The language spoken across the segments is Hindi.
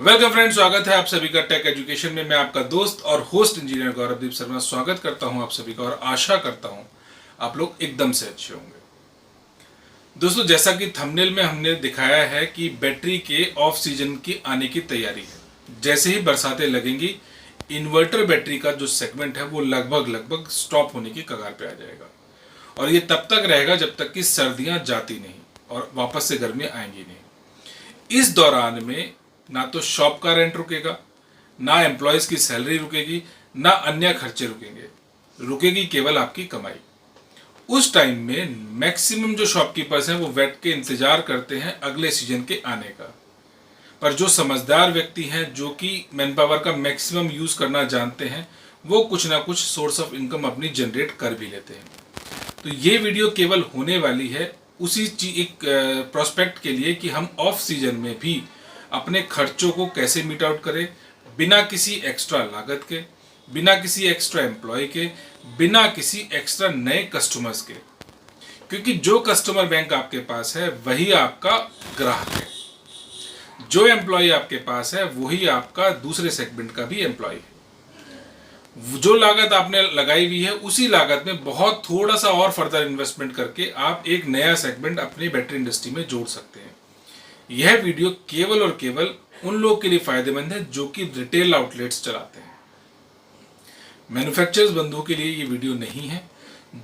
वेलकम फ्रेंड्स, स्वागत है आप सभी का टेक एजुकेशन में। मैं आपका दोस्त और होस्ट इंजीनियर गौरवदीप शर्मा स्वागत करता हूं आप सभी का और आशा करता हूं आप लोग एकदम से अच्छे होंगे। दोस्तों, जैसा कि थंबनेल में हमने दिखाया है कि बैटरी के ऑफ सीजन की आने की तैयारी है। जैसे ही बरसातें लगेंगी, इन्वर्टर बैटरी का जो सेगमेंट है वो लगभग स्टॉप होने की कगार पे आ जाएगा और ये तब तक रहेगा जब तक कि सर्दियां जाती नहीं और वापस से गर्मियां आएंगी नहीं। इस दौरान में ना तो शॉप का रेंट रुकेगा, ना एम्प्लॉयज की सैलरी रुकेगी, ना अन्य खर्चे रुकेंगे, रुकेगी केवल आपकी कमाई। उस टाइम में मैक्सिमम जो शॉपकीपर्स हैं वो वेट के इंतजार करते हैं अगले सीजन के आने का। पर जो समझदार व्यक्ति हैं, जो कि मैन पावर का मैक्सिमम यूज करना जानते हैं, वो कुछ ना कुछ सोर्स ऑफ इनकम अपनी जनरेट कर भी लेते हैं। तो ये वीडियो केवल होने वाली है उसी एक प्रोस्पेक्ट के लिए कि हम ऑफ सीजन में भी अपने खर्चों को कैसे मीट आउट करें, बिना किसी एक्स्ट्रा लागत के, बिना किसी एक्स्ट्रा एम्प्लॉय के, बिना किसी एक्स्ट्रा नए कस्टमर्स के। क्योंकि जो कस्टमर बैंक आपके पास है वही आपका ग्राहक है, जो एम्प्लॉय आपके पास है वही आपका दूसरे सेगमेंट का भी एम्प्लॉय है। जो लागत आपने लगाई हुई है उसी लागत में बहुत थोड़ा सा और फर्दर इन्वेस्टमेंट करके आप एक नया सेगमेंट अपनी बैटरी इंडस्ट्री में जोड़ सकते हैं। यह वीडियो केवल और केवल उन लोगों के लिए फायदेमंद है जो कि रिटेल आउटलेट्स चलाते हैं। मैन्युफैक्चरर्स बंधुओं के लिए ये वीडियो नहीं है।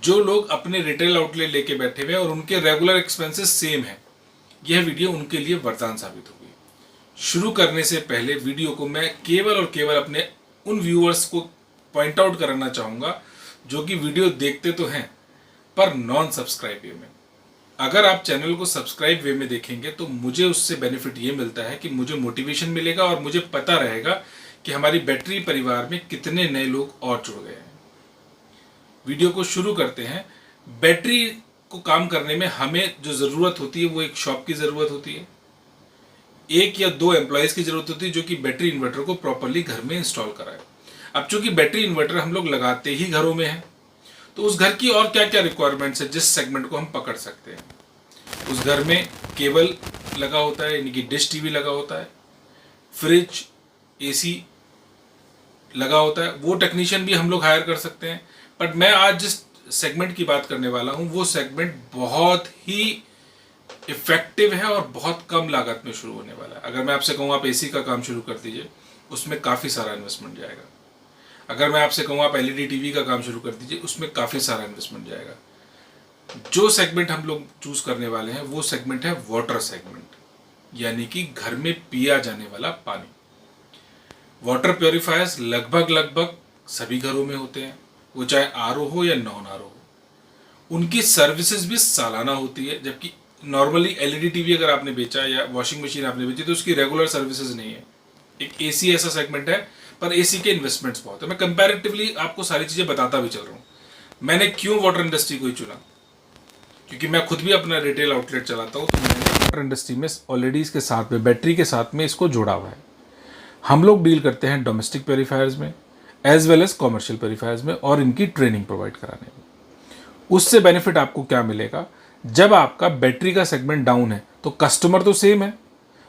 जो लोग अपने रिटेल आउटलेट लेके बैठे हुए हैं और उनके रेगुलर एक्सपेंसेस सेम है, यह वीडियो उनके लिए वरदान साबित होगी। शुरू करने से पहले वीडियो को मैं केवल और केवल अपने उन व्यूअर्स को पॉइंट आउट कराना चाहूंगा जो कि वीडियो देखते तो हैं पर नॉन सब्सक्राइब वे में। अगर आप चैनल को सब्सक्राइब वे में देखेंगे तो मुझे उससे बेनिफिट ये मिलता है कि मुझे मोटिवेशन मिलेगा और मुझे पता रहेगा कि हमारी बैटरी परिवार में कितने नए लोग और जुड़ गए हैं। वीडियो को शुरू करते हैं। बैटरी को काम करने में हमें जो ज़रूरत होती है वो एक शॉप की ज़रूरत होती है, एक या दो एम्प्लॉयज़ की ज़रूरत होती है जो कि बैटरी इन्वर्टर को प्रॉपरली घर में इंस्टॉल कराए। अब चूंकि बैटरी इन्वर्टर हम लोग लगाते ही घरों में हैं, तो उस घर की और क्या क्या रिक्वायरमेंट्स है जिस सेगमेंट को हम पकड़ सकते हैं। उस घर में केबल लगा होता है, यानी कि डिश टीवी लगा होता है, फ्रिज, एसी लगा होता है, वो टेक्नीशियन भी हम लोग हायर कर सकते हैं। बट मैं आज जिस सेगमेंट की बात करने वाला हूं वो सेगमेंट बहुत ही इफेक्टिव है और बहुत कम लागत में शुरू होने वाला है। अगर मैं आपसे कहूँ आप एसी का काम शुरू कर दीजिए, उसमें काफ़ी सारा इन्वेस्टमेंट जाएगा। अगर मैं आपसे कहूँ आप एलईडी टीवी का काम शुरू कर दीजिए, उसमें काफ़ी सारा इन्वेस्टमेंट जाएगा। जो सेगमेंट हम लोग चूज करने वाले हैं वो सेगमेंट है वाटर सेगमेंट, यानी कि घर में पिया जाने वाला पानी। वाटर प्योरीफायर्स लगभग सभी घरों में होते हैं, वो चाहे आरओ हो या नॉन आरओ हो। उनकी सर्विसेज भी सालाना होती है, जबकि नॉर्मली एलईडी टीवी अगर आपने बेचा या वॉशिंग मशीन आपने बेची तो उसकी रेगुलर सर्विसेज नहीं है। एक एसी ऐसा सेगमेंट है, पर एसी के इन्वेस्टमेंट्स बहुत है। मैं कंपैरेटिवली आपको सारी चीज़ें बताता भी चल रहा हूँ। मैंने क्यों वाटर इंडस्ट्री को ही चुना, क्योंकि मैं खुद भी अपना रिटेल आउटलेट चलाता हूँ, तो मैंने वाटर इंडस्ट्री में ऑलरेडी इसके साथ में बैटरी के साथ में इसको जोड़ा हुआ है। हम लोग डील करते हैं डोमेस्टिक प्योरीफायर्स में as well as commercial purifiers में और इनकी ट्रेनिंग प्रोवाइड कराने में। उससे बेनिफिट आपको क्या मिलेगा, जब आपका बैटरी का सेगमेंट डाउन है तो कस्टमर तो सेम है।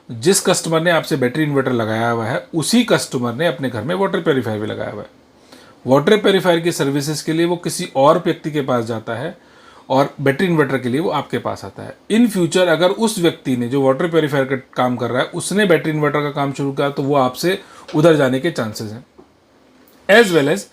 जिस कस्टमर ने आपसे बैटरी इन्वर्टर लगाया हुआ है उसी कस्टमर ने अपने घर में वाटर प्योरीफायर भी लगाया हुआ है। वाटर प्योरीफायर की सर्विसेज के लिए वो किसी और व्यक्ति के पास जाता है और बैटरी इन्वर्टर के लिए वो आपके पास आता है। इन फ्यूचर अगर उस व्यक्ति ने जो वाटर प्योरीफायर का काम कर रहा है उसने बैटरी इन्वर्टर का काम शुरू किया तो वो आपसे उधर जाने के चांसेस हैं। एज वेल एज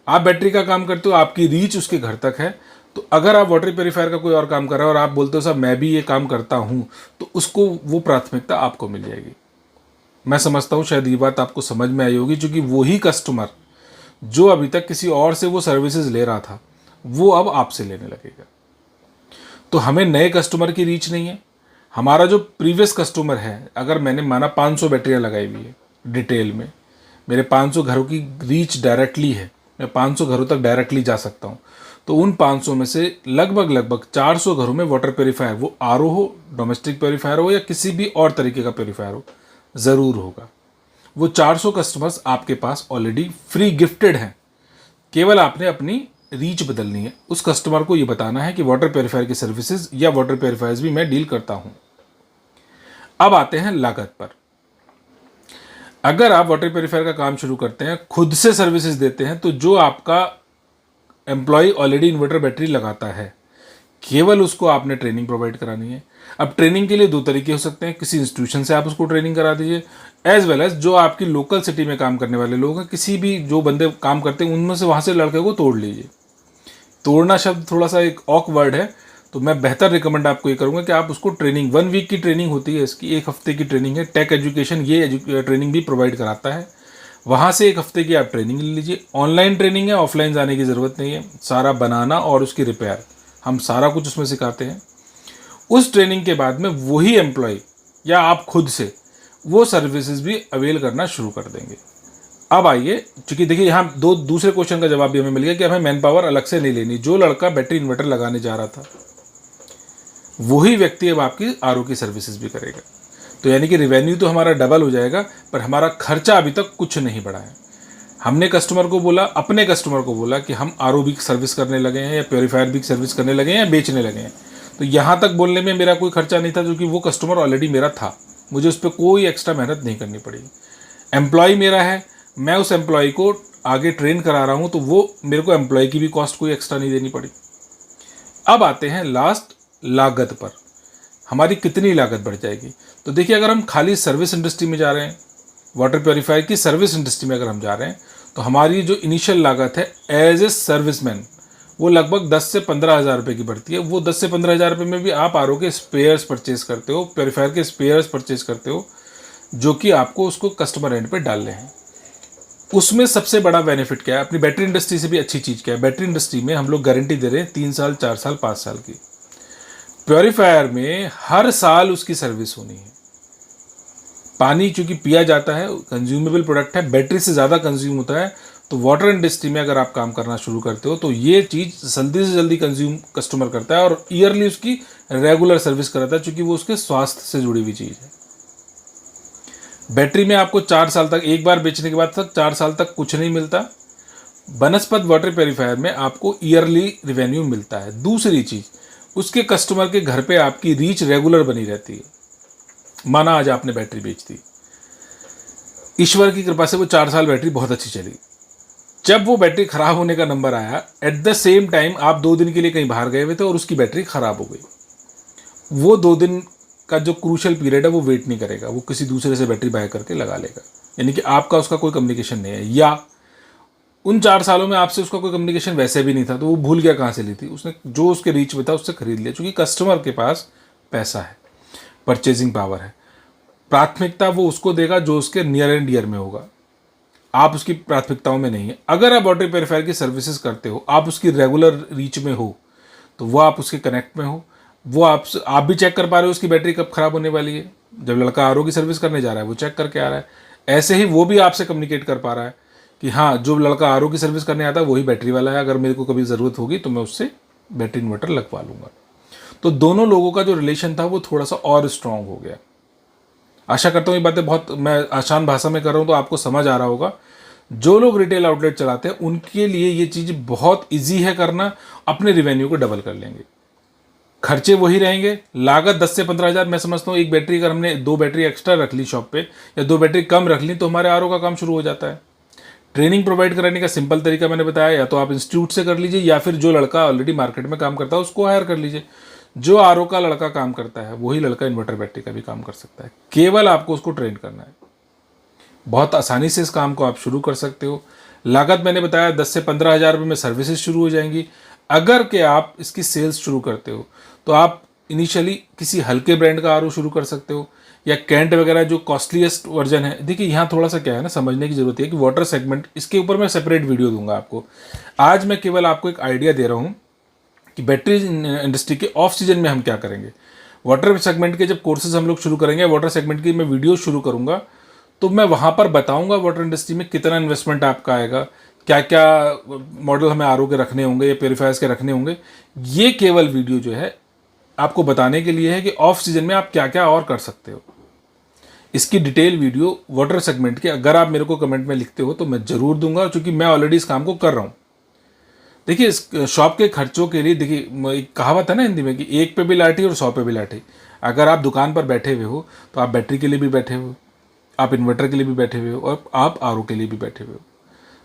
आप बैटरी का काम करते हो, आपकी रीच उसके घर तक है। तो अगर आप वाटर प्योरीफायर का कोई और काम कर रहे हो और आप बोलते हो साहब मैं भी ये काम करता हूँ, तो उसको वो प्राथमिकता आपको मिल जाएगी। मैं समझता हूँ शायद ये बात आपको समझ में आई होगी, क्योंकि वही कस्टमर जो अभी तक किसी और से वो सर्विसेज ले रहा था वो अब आपसे लेने लगेगा। तो हमें नए कस्टमर की रीच नहीं है। हमारा जो प्रीवियस कस्टमर है, अगर मैंने माना 500 बैटरियाँ लगाई हुई है डिटेल में, मेरे 500 घरों की रीच डायरेक्टली है, मैं 500 घरों तक डायरेक्टली जा सकता हूँ, तो उन 500 में से लगभग 400 घरों में वाटर प्योरीफायर, वो आरओ हो, डोमेस्टिक प्योरीफायर हो या किसी भी और तरीके का प्योरीफायर हो, ज़रूर होगा। वो 400 कस्टमर्स आपके पास ऑलरेडी फ्री गिफ्टेड हैं। केवल आपने अपनी रीच बदलनी है। उस कस्टमर को ये बताना है कि वाटर प्योरीफायर की सर्विसेज या वाटर प्योरीफायर्स भी मैं डील करता हूं। अब आते हैं लागत पर। अगर आप वाटर प्योरीफायर का काम शुरू करते हैं, खुद से सर्विसेज देते हैं, तो जो आपका एम्प्लॉय ऑलरेडी इन्वर्टर बैटरी लगाता है, केवल उसको आपने ट्रेनिंग प्रोवाइड करानी है। अब ट्रेनिंग के लिए दो तरीके हो सकते हैं, किसी इंस्टीट्यूशन से आप उसको ट्रेनिंग करा दीजिए, एज वेल एज जो आपकी लोकल सिटी में काम करने वाले लोग हैं, किसी भी जो बंदे काम करते हैं उनमें से वहाँ से लड़के को तोड़ लीजिए। तोड़ना शब्द थोड़ा सा एक ऑक वर्ड है, तो मैं बेहतर रिकमेंड आपको ये करूँगा कि आप उसको ट्रेनिंग 1 वीक की ट्रेनिंग होती है, इसकी 1 हफ्ते की ट्रेनिंग है। टेक एजुकेशन ये ट्रेनिंग भी प्रोवाइड कराता है, वहाँ से 1 हफ्ते की आप ट्रेनिंग ले लीजिए। ऑनलाइन ट्रेनिंग है, ऑफलाइन जाने की ज़रूरत नहीं है। सारा बनाना और उसकी रिपेयर हम सारा कुछ उसमें सिखाते हैं। उस ट्रेनिंग के बाद में वही एम्प्लॉय या आप खुद से वो सर्विसेज भी अवेल करना शुरू कर देंगे। अब आइए, चूंकि देखिए यहाँ दूसरे क्वेश्चन का जवाब भी हमें मिल गया कि हमें मैन पावर अलग से नहीं लेनी। जो लड़का बैटरी इन्वर्टर लगाने जा रहा था वही व्यक्ति अब आपकी आरओ की सर्विसेज भी करेगा। तो यानी कि रिवेन्यू तो हमारा डबल हो जाएगा, पर हमारा खर्चा अभी तक कुछ नहीं बढ़ा है। हमने कस्टमर को बोला, अपने कस्टमर को बोला कि हम आरओ भी सर्विस करने लगे हैं या प्योरीफायर भी सर्विस करने लगे हैं या बेचने लगे हैं। तो यहाँ तक बोलने में मेरा कोई खर्चा नहीं था, क्योंकि वो कस्टमर ऑलरेडी मेरा था, मुझे उस पर कोई एक्स्ट्रा मेहनत नहीं करनी पड़ी। एम्प्लॉय मेरा है, मैं उस एम्प्लॉय को आगे ट्रेन करा रहा हूँ, तो वो मेरे को एम्प्लॉय की भी कॉस्ट कोई एक्स्ट्रा नहीं देनी पड़ी। अब आते हैं लास्ट लागत पर, हमारी कितनी लागत बढ़ जाएगी। तो देखिए, अगर हम खाली सर्विस इंडस्ट्री में जा रहे हैं, वाटर प्योरीफायर की सर्विस इंडस्ट्री में अगर हम जा रहे हैं, तो हमारी जो इनिशियल लागत है एज ए सर्विसमैन वो लगभग 10 से 15 हज़ार रुपये की बढ़ती है। वो 10 से 15 हज़ार रुपये में भी आप आरओ के स्पेयर्स परचेज करते हो, प्योरीफायर के स्पेयर्स परचेज करते हो, जो कि आपको उसको कस्टमर एंड पे डालने हैं। उसमें सबसे बड़ा बेनिफिट क्या है, अपनी बैटरी इंडस्ट्री से भी अच्छी चीज़ क्या है, बैटरी इंडस्ट्री में हम लोग गारंटी दे रहे हैं 3 साल, 4 साल, 5 साल की। प्योरीफायर में हर साल उसकी सर्विस होनी है। पानी चूंकि पिया जाता है, कंज्यूमेबल प्रोडक्ट है, बैटरी से ज़्यादा कंज्यूम होता है, तो वाटर इंडस्ट्री में अगर आप काम करना शुरू करते हो तो ये चीज़ जल्दी से जल्दी कंज्यूम कस्टमर करता है और ईयरली उसकी रेगुलर सर्विस कराता है, चूंकि वो उसके स्वास्थ्य से जुड़ी हुई चीज़ है। बैटरी में आपको 4 साल तक, एक बार बेचने के बाद तक 4 साल तक कुछ नहीं मिलता। बनस्पत वाटर प्योरीफायर में आपको ईयरली रिवेन्यू मिलता है। दूसरी चीज़, उसके कस्टमर के घर पे आपकी रीच रेगुलर बनी रहती है। माना आज आपने बैटरी बेच दी, ईश्वर की कृपा से वो 4 साल बैटरी बहुत अच्छी चली। जब वो बैटरी खराब होने का नंबर आया, एट द सेम टाइम आप 2 दिन के लिए कहीं बाहर गए हुए थे और उसकी बैटरी खराब हो गई। वो 2 दिन का जो क्रूशल पीरियड है वो वेट नहीं करेगा, वो किसी दूसरे से बैटरी बाय करके लगा लेगा। यानी कि आपका उसका कोई कम्युनिकेशन नहीं है, या उन 4 सालों में आपसे उसका कोई कम्युनिकेशन वैसे भी नहीं था, तो वो भूल गया कहाँ से ली थी, उसने जो उसके रीच में था उससे खरीद लिया। क्योंकि कस्टमर के पास पैसा है, परचेजिंग पावर है, प्राथमिकता वो उसको देगा जो उसके नियर एंड डियर में होगा। आप उसकी प्राथमिकताओं में नहीं है। अगर आप वाटर प्योरीफायर की सर्विसेज करते हो, आप उसकी रेगुलर रीच में हो, तो वो आप उसके कनेक्ट में हो, वो आप भी चेक कर पा रहे हो उसकी बैटरी कब खराब होने वाली है। जब लड़का आरओ की सर्विस करने जा रहा है वो चेक करके आ रहा है, ऐसे ही वो भी आपसे कम्युनिकेट कर पा रहा है कि हाँ, जो लड़का आरओ की सर्विस करने आता है वही बैटरी वाला है, अगर मेरे को कभी ज़रूरत होगी तो मैं उससे बैटरी इन्वर्टर लगवा लूँगा। तो दोनों लोगों का जो रिलेशन था वो थोड़ा सा और स्ट्रांग हो गया। आशा करता हूँ ये बातें बहुत मैं आसान भाषा में कर रहा हूँ तो आपको समझ आ रहा होगा। जो लोग रिटेल आउटलेट चलाते हैं उनके लिए ये चीज़ बहुत इजी है करना, अपने रिवेन्यू को डबल कर लेंगे। खर्चे वही रहेंगे, लागत 10 से 15 हज़ार। मैं समझता हूँ एक बैटरी, अगर हमने 2 बैटरी एक्स्ट्रा रख ली शॉप पे या 2 बैटरी कम रख ली, तो हमारे आरओ का काम शुरू हो जाता है। ट्रेनिंग प्रोवाइड कराने का सिंपल तरीका मैंने बताया, या तो आप इंस्टीट्यूट से कर लीजिए या फिर जो लड़का ऑलरेडी मार्केट में काम करता है उसको हायर कर लीजिए। जो आरओ का लड़का काम करता है वही लड़का इन्वर्टर बैटरी का भी काम कर सकता है, केवल आपको उसको ट्रेन करना है। बहुत आसानी से इस काम को आप शुरू कर सकते हो। लागत मैंने बताया 10 से 15 हज़ार रुपये में सर्विसेज शुरू हो जाएंगी। अगर के आप इसकी सेल्स शुरू करते हो तो आप इनिशियली किसी हल्के ब्रांड का आरओ शुरू कर सकते हो, या कैंट वगैरह जो कॉस्टलीस्ट वर्जन है। देखिए यहाँ थोड़ा सा क्या है ना, समझने की जरूरत है कि वाटर सेगमेंट, इसके ऊपर मैं सेपरेट वीडियो दूंगा आपको। आज मैं केवल आपको एक आइडिया दे रहा हूँ कि बैटरी इंडस्ट्री के ऑफ सीजन में हम क्या करेंगे। वाटर सेगमेंट के जब कोर्सेज हम लोग शुरू करेंगे, वाटर सेगमेंट की मैं वीडियो शुरू करूँगा, तो मैं वहाँ पर बताऊँगा वाटर इंडस्ट्री में कितना इन्वेस्टमेंट आपका आएगा, क्या क्या मॉडल हमें आरओ के रखने होंगे या प्योरीफायर्स के रखने होंगे। ये केवल वीडियो जो है आपको बताने के लिए है कि ऑफ सीजन में आप क्या क्या और कर सकते हो। इसकी डिटेल वीडियो वाटर सेगमेंट के अगर आप मेरे को कमेंट में लिखते हो तो मैं ज़रूर दूंगा, क्योंकि मैं ऑलरेडी इस काम को कर रहा हूँ। देखिए, इस शॉप के खर्चों के लिए, देखिए एक कहावत है ना हिंदी में कि 1 पे भी लाठी और 100 पे भी लाठी। अगर आप दुकान पर बैठे हुए हो तो आप बैटरी के लिए भी बैठे हो, आप इन्वर्टर के लिए भी बैठे हुए हो और आप आरओ के लिए भी बैठे हुए हो।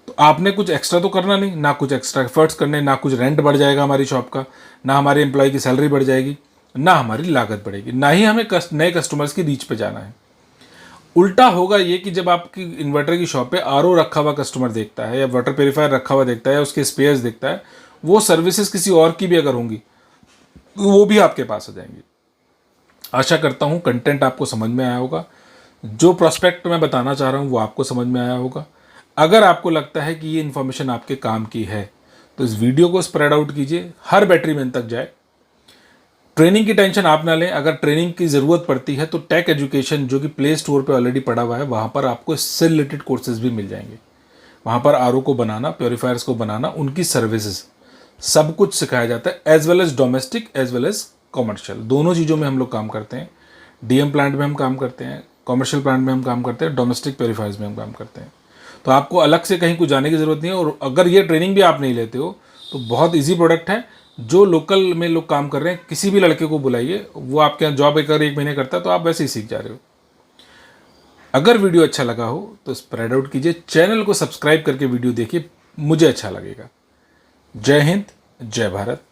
तो आपने कुछ एक्स्ट्रा तो करना नहीं, ना कुछ एक्स्ट्रा एफर्ट्स करने, ना कुछ रेंट बढ़ जाएगा हमारी शॉप का, ना हमारे एम्प्लॉय की सैलरी बढ़ जाएगी, ना हमारी लागत बढ़ेगी, ना ही हमें नए कस्टमर्स की रीच पे जाना है। उल्टा होगा ये कि जब आपकी इन्वर्टर की शॉप पे आरओ रखा हुआ कस्टमर देखता है या वाटर प्योरीफायर रखा हुआ देखता है या उसके स्पेयर्स देखता है, वो सर्विसेज किसी और की भी अगर होंगी तो वो भी आपके पास आ जाएंगी। आशा करता हूँ कंटेंट आपको समझ में आया होगा, जो प्रोस्पेक्ट मैं बताना चाह रहा हूँ वो आपको समझ में आया होगा। अगर आपको लगता है कि ये इन्फॉर्मेशन आपके काम की है तो इस वीडियो को स्प्रेड आउट कीजिए, हर बैटरी मैन तक जाए। ट्रेनिंग की टेंशन आप ना लें, अगर ट्रेनिंग की ज़रूरत पड़ती है तो टेक एजुकेशन जो कि प्ले स्टोर पे ऑलरेडी पड़ा हुआ है, वहाँ पर आपको इससे रिलेटेड कोर्सेज भी मिल जाएंगे। वहाँ पर आरओ को बनाना, प्योरीफायर्स को बनाना, उनकी सर्विसेज सब कुछ सिखाया जाता है, as well as domestic as well as commercial, दोनों चीज़ों में हम लोग काम करते हैं। डीएम प्लांट में हम काम करते हैं, कॉमर्शियल प्लांट में हम काम करते हैं, डोमेस्टिक प्योरीफायर्स में हम काम करते हैं। तो आपको अलग से कहीं कुछ जाने की ज़रूरत नहीं है। और अगर ये ट्रेनिंग भी आप नहीं लेते हो तो बहुत ईजी प्रोडक्ट है। जो लोकल में लोग काम कर रहे हैं, किसी भी लड़के को बुलाइए, वो आपके यहाँ जॉब अगर 1 महीने करता है तो आप वैसे ही सीख जा रहे हो। अगर वीडियो अच्छा लगा हो तो स्प्रेड आउट कीजिए, चैनल को सब्सक्राइब करके वीडियो देखिए, मुझे अच्छा लगेगा। जय हिंद, जय भारत।